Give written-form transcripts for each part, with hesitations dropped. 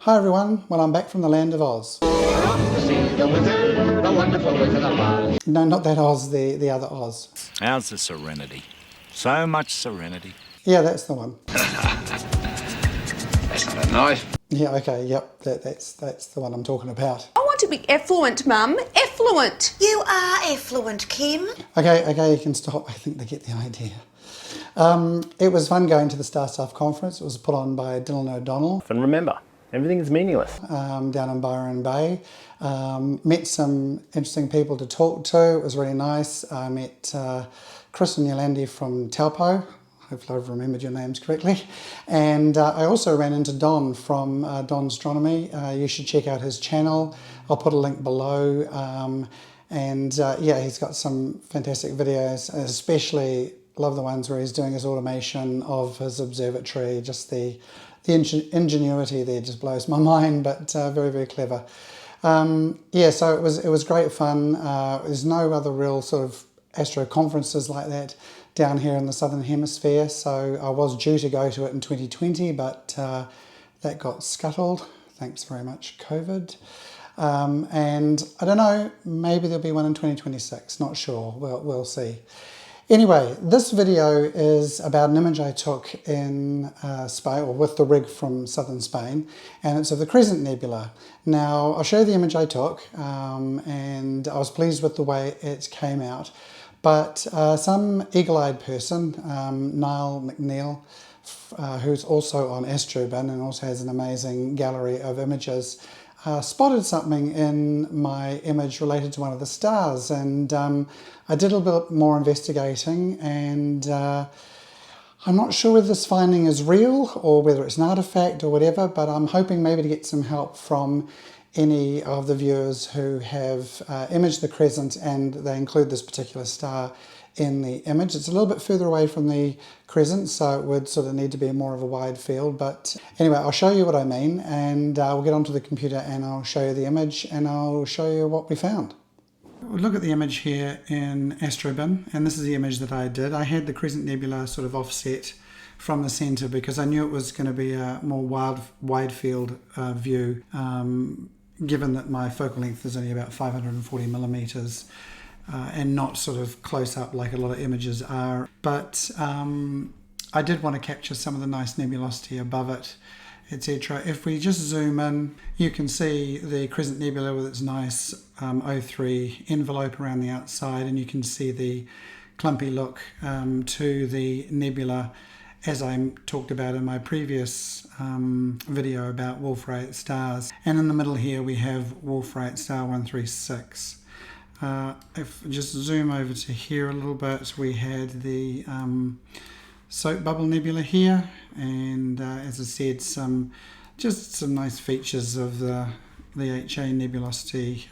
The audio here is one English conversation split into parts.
Hi everyone, well I'm back from the land of Oz. The wizard, the wonderful Wizard of Oz. No, not that Oz, the other Oz. How's the serenity? So much serenity. Yeah, that's the one. That's not a knife. Yeah, okay, yep, that's the one I'm talking about. I want to be effluent, Mum. Effluent. You are effluent, Kim. Okay, you can stop. I think they get the idea. It was fun going to the Star Staff Conference. It was put on by Dylan O'Donnell. And remember, everything is meaningless. Down in Byron Bay. Met some interesting people to talk to. It was really nice. I met Chris and Yolandi from Taupo. Hopefully I've remembered your names correctly. And I also ran into Don from Don Astronomy. You should check out his channel. I'll put a link below. Yeah, he's got some fantastic videos, especially love the ones where he's doing his automation of his observatory. Just the ingenuity there just blows my mind, but very, very clever. Yeah, so it was great fun. There's no other real sort of astro conferences like that down here in the Southern Hemisphere, so I was due to go to it in 2020, but that got scuttled. Thanks very much, COVID. And I don't know, maybe there'll be one in 2026, not sure, we'll see. Anyway, this video is about an image I took in Spain, or with the rig from southern Spain, and it's of the Crescent Nebula. Now, I'll show you the image I took, and I was pleased with the way it came out. But some eagle-eyed person, Niall McNeil, who's also on Astro and also has an amazing gallery of images, spotted something in my image related to one of the stars, and I did a little bit more investigating, and I'm not sure whether this finding is real or whether it's an artifact or whatever, but I'm hoping maybe to get some help from any of the viewers who have imaged the crescent and they include this particular star in the image. It's a little bit further away from the crescent, so it would sort of need to be more of a wide field. But anyway, I'll show you what I mean, and we'll get onto the computer and I'll show you the image and I'll show you what we found. We'll look at the image here in Astrobin, and this is the image that I did. I had the Crescent Nebula sort of offset from the center because I knew it was going to be a more wide field view, given that my focal length is only about 540 millimeters. And not sort of close up like a lot of images are. But I did want to capture some of the nice nebulosity above it, etc. If we just zoom in, you can see the Crescent Nebula with its nice O3 envelope around the outside, and you can see the clumpy look to the nebula, as I talked about in my previous video about Wolf-Rayet stars. And in the middle here we have Wolf-Rayet star 136. If we just zoom over to here a little bit, we had the Soap Bubble Nebula here, and as I said, just some nice features of the HA nebulosity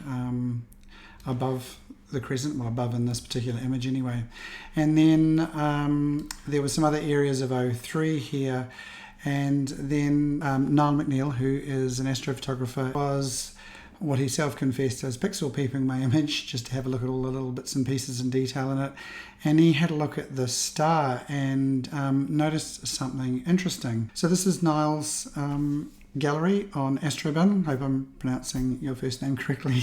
above the crescent, well, above in this particular image anyway. And then there were some other areas of O3 here, and then Niall McNeil, who is an astrophotographer, was what he self-confessed as pixel peeping my image just to have a look at all the little bits and pieces and detail in it, and he had a look at the star and noticed something interesting. So this is Niall's gallery on Astrobin. Hope I'm pronouncing your first name correctly,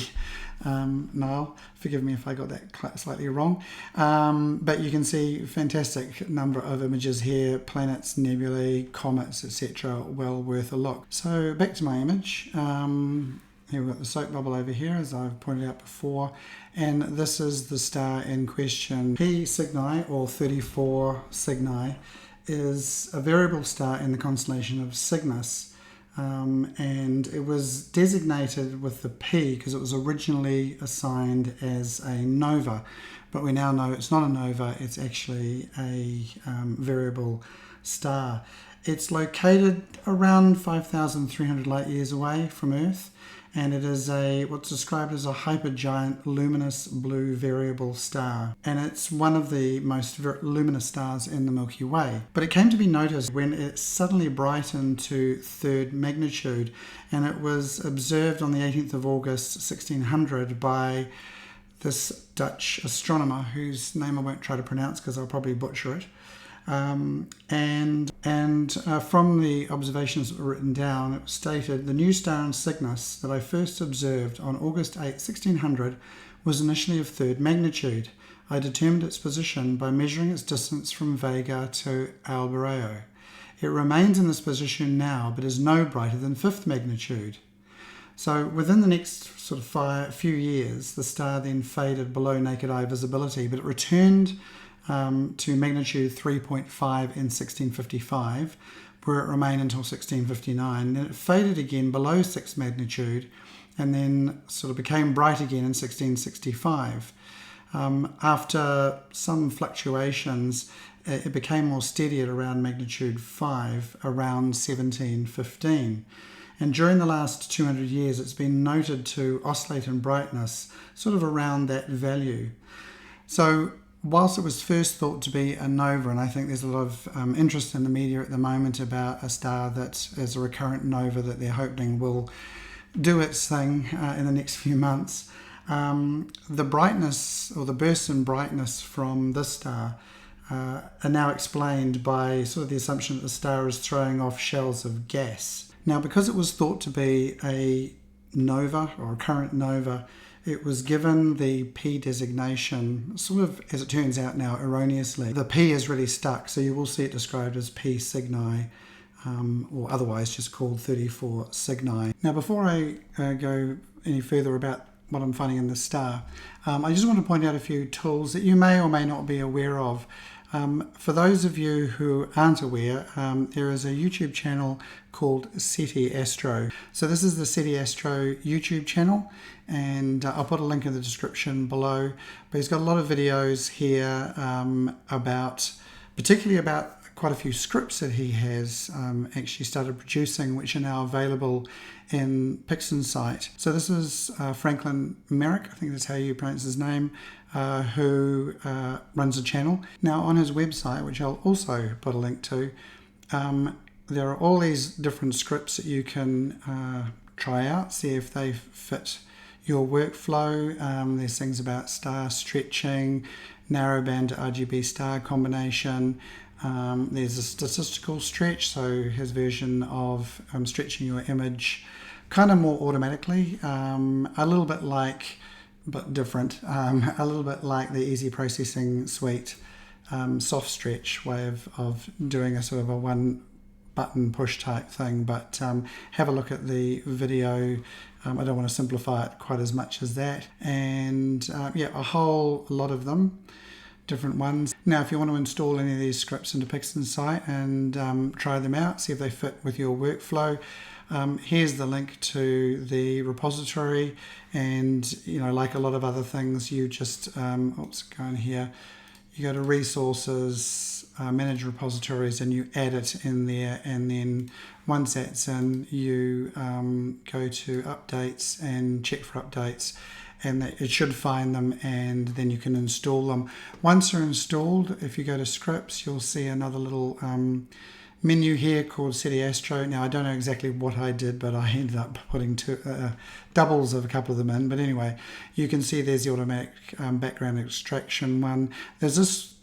Niall. Forgive me if I got that slightly wrong, but you can see fantastic number of images here, planets, nebulae, comets, etc. Well worth a look. So back to my image. Here we've got the soap bubble over here, as I've pointed out before, and this is the star in question. P Cygni, or 34 Cygni, is a variable star in the constellation of Cygnus, and it was designated with the P because it was originally assigned as a nova, but we now know it's not a nova, it's actually a variable star. It's located around 5,300 light years away from Earth, and it is what's described as a hypergiant luminous blue variable star, and it's one of the most luminous stars in the Milky Way. But it came to be noticed when it suddenly brightened to third magnitude, and it was observed on the 18th of August 1600 by this Dutch astronomer whose name I won't try to pronounce because I'll probably butcher it. From the observations that were written down, it was stated the new star in Cygnus that I first observed on August 8, 1600 was initially of third magnitude. I determined its position by measuring its distance from Vega to Alberio. It remains in this position now, but is no brighter than fifth magnitude. So within the next sort of few years, the star then faded below naked eye visibility, but it returned to magnitude 3.5 in 1655, where it remained until 1659. Then it faded again below 6th magnitude, and then sort of became bright again in 1665. After some fluctuations, it became more steady at around magnitude 5, around 1715. And during the last 200 years, it's been noted to oscillate in brightness sort of around that value. So whilst it was first thought to be a nova, and I think there's a lot of interest in the media at the moment about a star that is a recurrent nova that they're hoping will do its thing in the next few months, the brightness or the bursts in brightness from this star are now explained by sort of the assumption that the star is throwing off shells of gas. Now, because it was thought to be a nova or a current nova, it was given the P designation, sort of, as it turns out now, erroneously. The P is really stuck, so you will see it described as P Cygni, or otherwise just called 34 Cygni. Now, before I go any further about what I'm finding in the star, I just want to point out a few tools that you may or may not be aware of. For those of you who aren't aware, there is a YouTube channel called SETI Astro. So this is the SETI Astro YouTube channel, and I'll put a link in the description below. But he's got a lot of videos here particularly about quite a few scripts that he has actually started producing, which are now available in PixInsight. So this is Franklin Merrick, I think that's how you pronounce his name, who runs a channel. Now on his website, which I'll also put a link to, there are all these different scripts that you can try out, see if they fit your workflow. There's things about star stretching, narrowband to RGB star combination. There's a statistical stretch, so his version of stretching your image kind of more automatically, a little bit like, but different, a little bit like the Easy Processing Suite soft stretch way of doing a sort of a one button push type thing. But have a look at the video. I don't want to simplify it quite as much as that. And yeah, a whole lot of them, different ones. Now, if you want to install any of these scripts into PixInsight and try them out, see if they fit with your workflow, here's the link to the repository. And like a lot of other things, you just go in here, you go to resources, manage repositories, and you add it in there. And then once that's in, you go to updates and check for updates, and it should find them, and then you can install them. Once they're installed, if you go to scripts, you'll see another little menu here called SETI Astro. Now, I don't know exactly what I did, but I ended up putting doubles of a couple of them in. But anyway, you can see there's the automatic background extraction one. There's this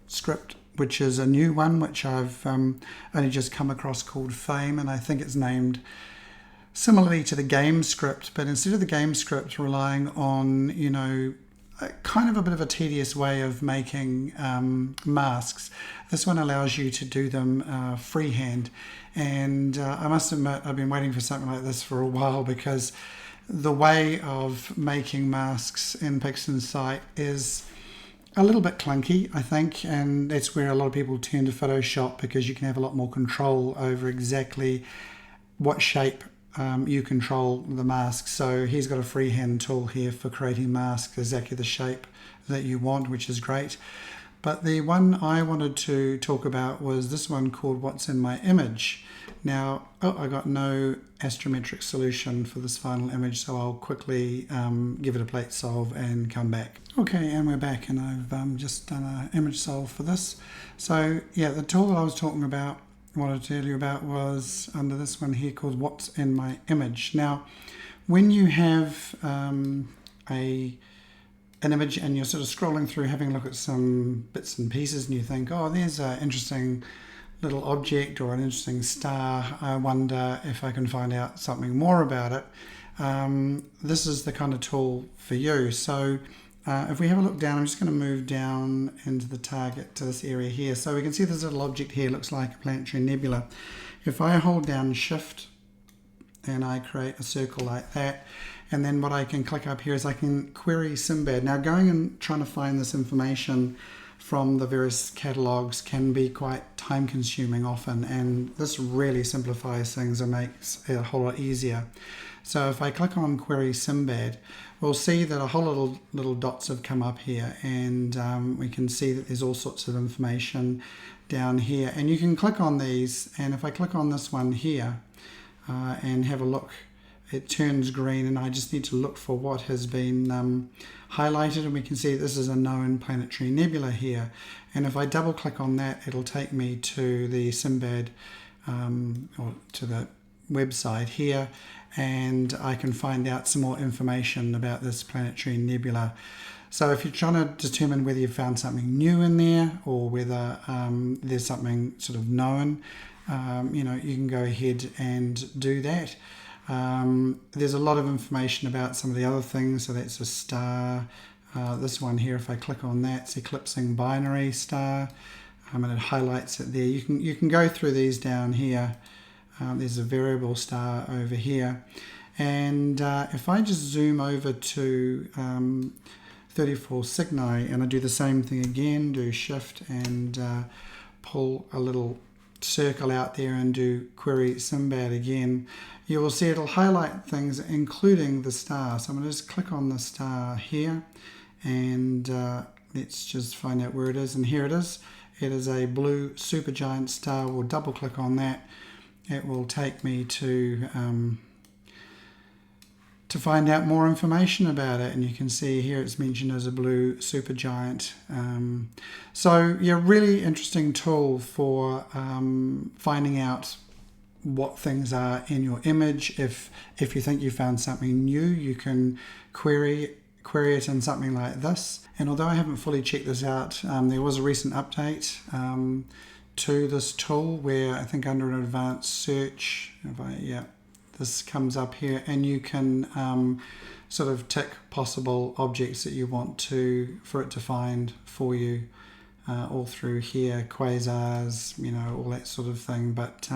script, which is a new one, which I've only just come across, called Fame, and I think it's named similarly to the game script, but instead of the game script relying on, kind of a bit of a tedious way of making masks, this one allows you to do them freehand. And I must admit, I've been waiting for something like this for a while, because the way of making masks in PixInsight is a little bit clunky, I think, and that's where a lot of people turn to Photoshop, because you can have a lot more control over exactly what shape you control the mask. So he's got a freehand tool here for creating masks exactly the shape that you want, which is great. But the one I wanted to talk about was this one called What's in My Image. Now, I got no astrometric solution for this final image, so I'll quickly give it a plate solve and come back. Okay, and we're back, and I've just done an image solve for this. So yeah, the tool that I was talking about, wanted to tell you about, was under this one here called What's in My Image. Now, when you have a an image and you're sort of scrolling through having a look at some bits and pieces and you think, oh, there's an interesting little object or an interesting star, I wonder if I can find out something more about it, this is the kind of tool for you. So if we have a look down, I'm just going to move down into the target to this area here. So we can see this little object here looks like a planetary nebula. If I hold down Shift and I create a circle like that, and then what I can click up here is I can query Simbad. Now going and trying to find this information from the various catalogs can be quite time consuming often, and this really simplifies things and makes it a whole lot easier. So if I click on Query Simbad, we'll see that a whole little dots have come up here, and we can see that there's all sorts of information down here. And you can click on these, and if I click on this one here and have a look, it turns green, and I just need to look for what has been highlighted, and we can see this is a known planetary nebula here. And if I double click on that, it'll take me to the Simbad or to the website here, and I can find out some more information about this planetary nebula. So if you're trying to determine whether you've found something new in there or whether there's something sort of known, you know, you can go ahead and do that. There's a lot of information about some of the other things. So that's a star. This one here, if I click on that, it's eclipsing binary star, and it highlights it there. You can go through these down here. There's a variable star over here, and if I just zoom over to 34 Cygni and I do the same thing again, do Shift and pull a little circle out there and do Query Simbad again, you will see it'll highlight things including the star. So I'm going to just click on the star here, and let's just find out where it is. And here it is. It is a blue supergiant star. We'll double click on that. It will take me to find out more information about it, and you can see here it's mentioned as a blue supergiant. So yeah, really interesting tool for finding out what things are in your image. If you think you found something new, you can query it in something like this. And although I haven't fully checked this out, there was a recent update to this tool where I think under an advanced search, this comes up here, and you can sort of tick possible objects that you want for it to find for you all through here, quasars, you know, all that sort of thing. But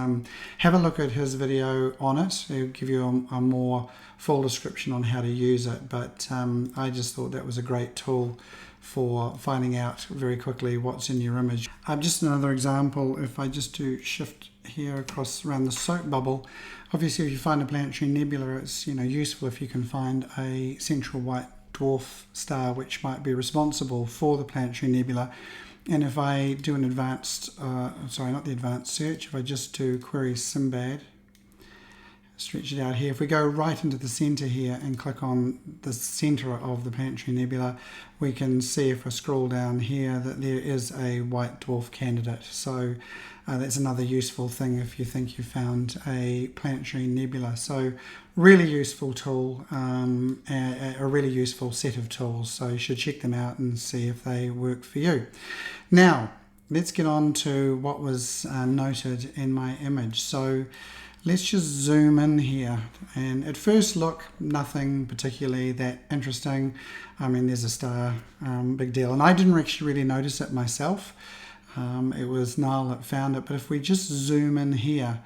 have a look at his video on it. It'll give you a more full description on how to use it. But I just thought that was a great tool for finding out very quickly what's in your image. Just another example, if I just do Shift here across around the soap bubble, obviously if you find a planetary nebula, it's useful if you can find a central white dwarf star which might be responsible for the planetary nebula. And if I do an advanced, not the advanced search, if I just do Query Simbad, stretch it out here. If we go right into the center here and click on the center of the planetary nebula, we can see if I scroll down here that there is a white dwarf candidate. So that's another useful thing if you think you found a planetary nebula. So really useful tool, a really useful set of tools. So you should check them out and see if they work for you. Now, let's get on to what was noted in my image. So let's just zoom in here, and at first look, nothing particularly that interesting. I mean, there's a star, big deal, and I didn't actually really notice it myself. It was Niall that found it, but if we just zoom in here,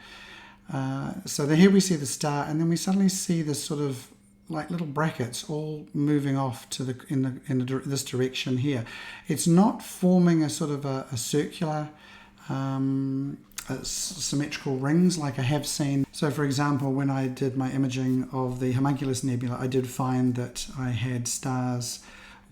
so here we see the star, and then we suddenly see this sort of like little brackets all moving off to this direction here. It's not forming a sort of a circular symmetrical rings like I have seen. So for example, when I did my imaging of the Homunculus Nebula, I did find that I had stars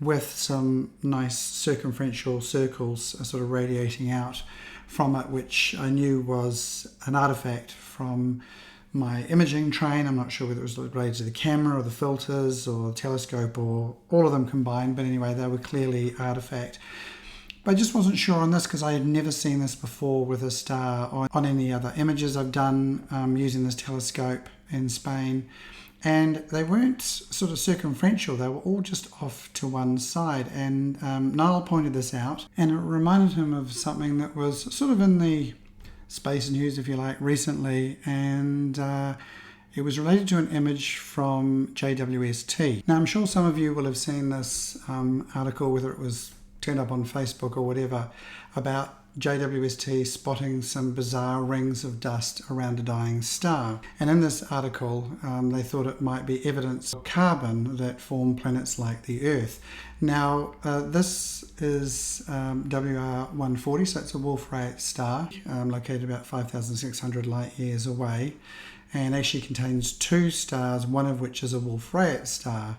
with some nice circumferential circles sort of radiating out from it, which I knew was an artifact from my imaging train. I'm not sure whether it was related to the camera or the filters or the telescope or all of them combined, but anyway, they were clearly artifact. But I just wasn't sure on this because I had never seen this before with a star on any other images I've done using this telescope in Spain. And they weren't sort of circumferential, they were all just off to one side. And Niall pointed this out, and it reminded him of something that was sort of in the space news, if you like, recently. And it was related to an image from JWST. Now, I'm sure some of you will have seen this article, whether it was turned up on Facebook or whatever, about JWST spotting some bizarre rings of dust around a dying star. And in this article, they thought it might be evidence of carbon that form planets like the Earth. Now, this is WR140, so it's a Wolf-Rayet star, located about 5,600 light years away, and actually contains two stars, one of which is a Wolf-Rayet star,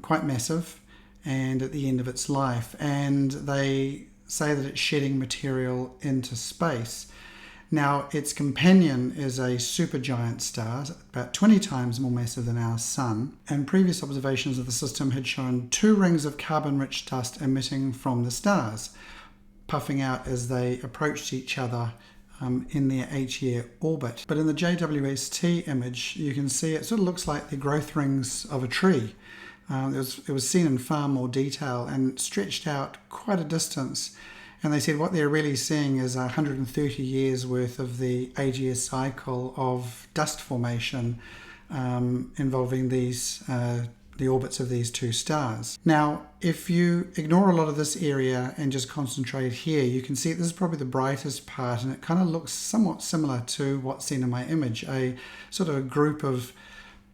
quite massive, and at the end of its life. And they say that it's shedding material into space. Now, its companion is a supergiant star, about 20 times more massive than our Sun, and previous observations of the system had shown two rings of carbon-rich dust emitting from the stars, puffing out as they approached each other in their 8-year orbit. But in the JWST image, you can see it sort of looks like the growth rings of a tree. It was seen in far more detail and stretched out quite a distance. And they said what they're really seeing is 130 years worth of the 8-year cycle of dust formation involving the orbits of these two stars. Now, if you ignore a lot of this area and just concentrate here, you can see this is probably the brightest part, and it kind of looks somewhat similar to what's seen in my image, a sort of a group of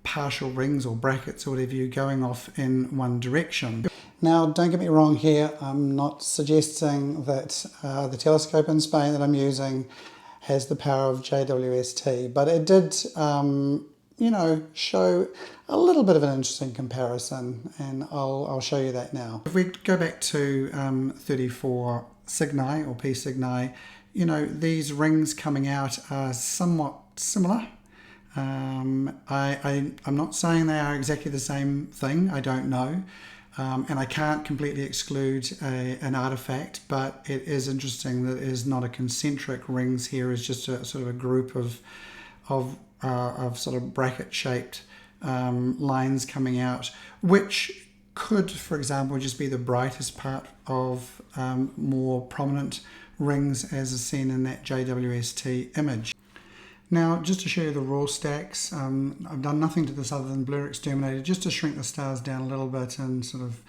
partial rings or brackets or whatever you going off in one direction. Now, don't get me wrong here, I'm not suggesting that the telescope in Spain that I'm using has the power of JWST, but it did show a little bit of an interesting comparison, and I'll show you that now. If we go back to 34 Cygni or P Cygni, these rings coming out are somewhat similar. I'm not saying they are exactly the same thing, I don't know, and I can't completely exclude an artifact, but it is interesting that it is not a concentric rings here, it's just a sort of a group of sort of bracket shaped lines coming out, which could, for example, just be the brightest part of more prominent rings as is seen in that JWST image. Now, just to show you the raw stacks, I've done nothing to this other than blur exterminated, just to shrink the stars down a little bit and sort of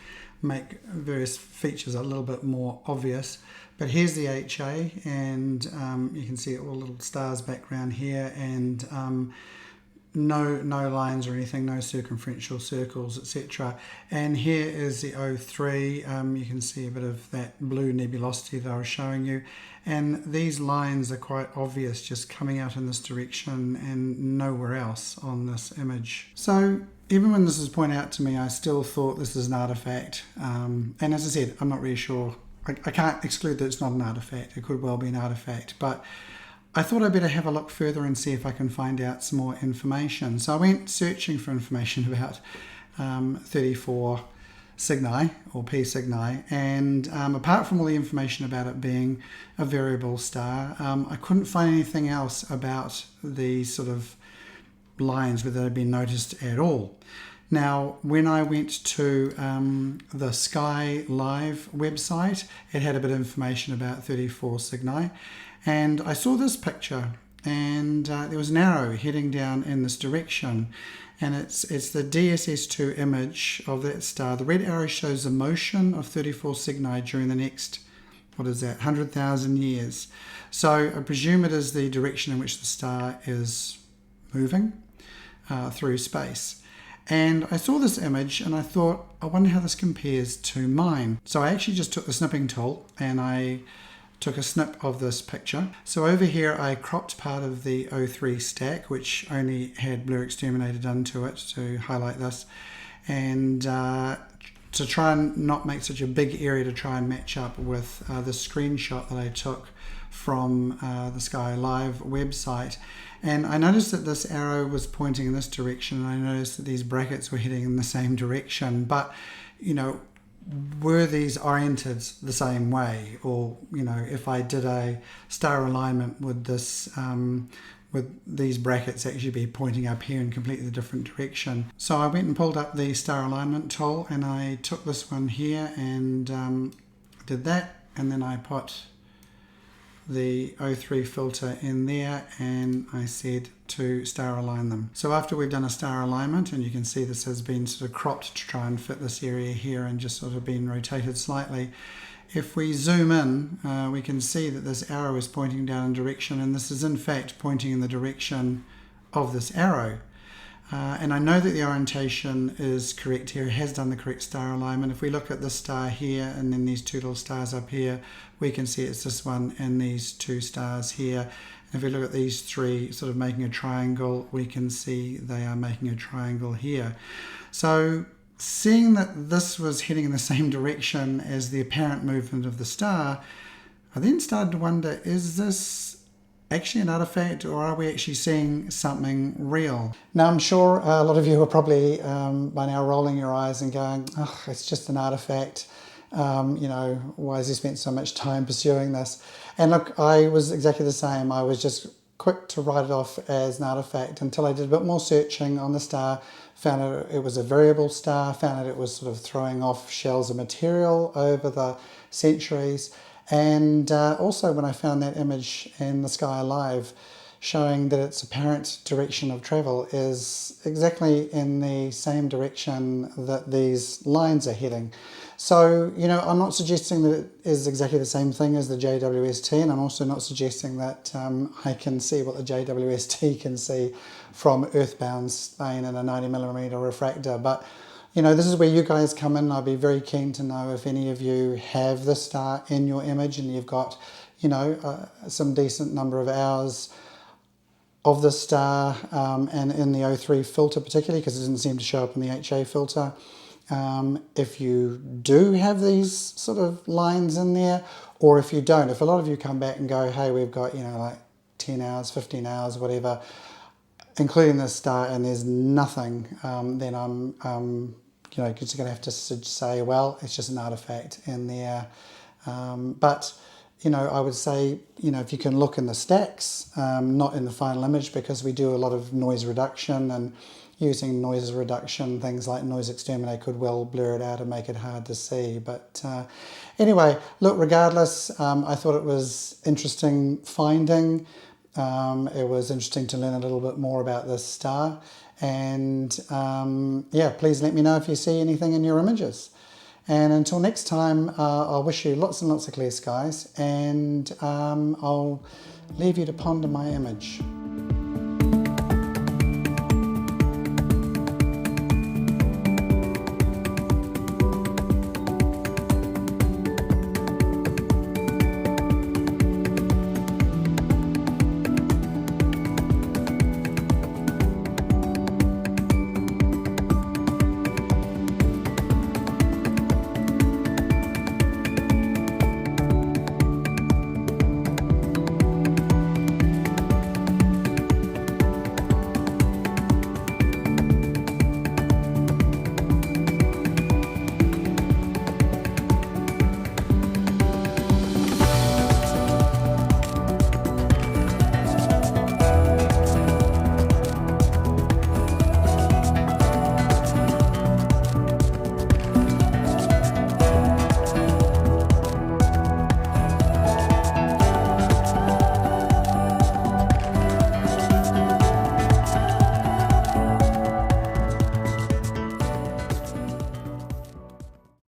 make various features a little bit more obvious. But here's the HA, and you can see all the little stars background here, and no lines or anything, no circumferential circles, etc. And here is the HOO3. You can see a bit of that blue nebulosity that I was showing you, and these lines are quite obvious, just coming out in this direction and nowhere else on this image. So even when this was pointed out to me, I still thought this is an artifact, and as I said, I'm not really sure. I can't exclude that it's not an artifact. It could well be an artifact, but I thought I'd better have a look further and see if I can find out some more information. So I went searching for information about 34 Cygni or P Cygni, and apart from all the information about it being a variable star, I couldn't find anything else about the sort of lines, whether they'd been noticed at all. Now, when I went to the Sky Live website, it had a bit of information about 34 Cygni, and I saw this picture, and there was an arrow heading down in this direction, and it's the DSS2 image of that star. The red arrow shows the motion of 34 Cygni during the next, 100,000 years. So I presume it is the direction in which the star is moving through space. And I saw this image and I thought, I wonder how this compares to mine. So I actually just took the snipping tool and I took a snip of this picture. So over here I cropped part of the HOO3 stack, which only had blur exterminated onto it to highlight this, and to try and not make such a big area to try and match up with the screenshot that I took from the Sky Live website. And I noticed that this arrow was pointing in this direction, and I noticed that these brackets were heading in the same direction. But, were these oriented the same way, or you know, if I did a star alignment, would this would these brackets actually be pointing up here in completely different direction? So I went and pulled up the star alignment tool, and I took this one here and did that, and then I put the HOO filter in there, and I said to star align them. So after we've done a star alignment, and you can see this has been sort of cropped to try and fit this area here and just sort of been rotated slightly. If we zoom in, we can see that this arrow is pointing down in direction, and this is in fact pointing in the direction of this arrow. And I know that the orientation is correct here. It has done the correct star alignment. If we look at this star here and then these two little stars up here, we can see it's this one and these two stars here. And if we look at these three sort of making a triangle, we can see they are making a triangle here. So seeing that this was heading in the same direction as the apparent movement of the star, I then started to wonder, is this actually an artifact, or are we actually seeing something real? Now I'm sure a lot of you are probably by now rolling your eyes and going, oh, it's just an artifact. You know, why has he spent so much time pursuing this? And look, I was exactly the same. I was just quick to write it off as an artifact until I did a bit more searching on the star, found out it was a variable star, found out it was sort of throwing off shells of material over the centuries. And also when I found that image in the sky alive showing that its apparent direction of travel is exactly in the same direction that these lines are heading. So, you know, I'm not suggesting that it is exactly the same thing as the JWST, and I'm also not suggesting that I can see what the JWST can see from earthbound Spain in a 90mm refractor. But you know, this is where you guys come in. I'd be very keen to know if any of you have the star in your image and you've got, you know, some decent number of hours of the star and in the HOO filter particularly, because it doesn't seem to show up in the HA filter. If you do have these sort of lines in there, or if you don't, if a lot of you come back and go, hey, we've got, you know, like 10 hours, 15 hours, whatever, including this star, and there's nothing, then I'm you know, just going to have to say, well, it's just an artifact in there. But, you know, I would say, you know, if you can look in the stacks, not in the final image, because we do a lot of noise reduction, and using noise reduction, things like Noise Exterminate could well blur it out and make it hard to see. But anyway, look, regardless, I thought it was interesting finding. It was interesting to learn a little bit more about this star, and yeah, please let me know if you see anything in your images. And until next time, I'll wish you lots and lots of clear skies, and I'll leave you to ponder my image.